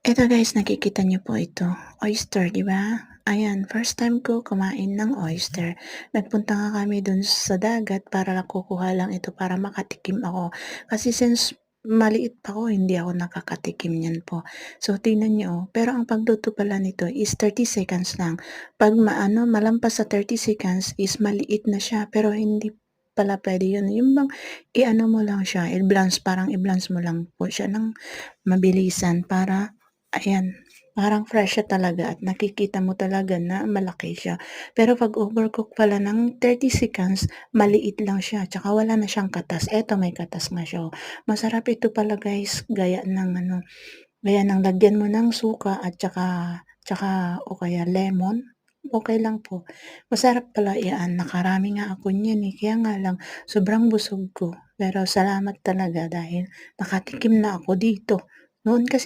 Eto guys, nakikita niyo po ito, oyster, 'di ba? Ayan, first time ko kumain ng oyster. Nagpunta nga kami dun sa dagat para lang kukuha lang ito para makatikim ako. Kasi since maliit pa ako, hindi ako nakakatikim niyan po. So tingnan niyo, oh, pero ang pagluto pala nito is 30 seconds lang. 'Pag malampas sa 30 seconds is maliit na siya, pero hindi pala puwede yun. Yung bang i-ano mo lang siya, parang i-blanch mo lang po siya ng mabilisan para ayan, parang fresh siya talaga at nakikita mo talaga na malaki siya. Pero 'pag overcook pala ng 30 seconds, maliit lang siya tsaka wala na siyang katas. Eto may katas nga siya, oh. Masarap ito pala guys, gaya ng lagyan mo ng suka at tsaka tsaka o kaya lemon, okey lang po. Masarap pala iyan, nakarami nga ako niyan, eh, kaya nga lang sobrang busog ko. Pero salamat talaga dahil nakatikim na ako dito. Noon kasi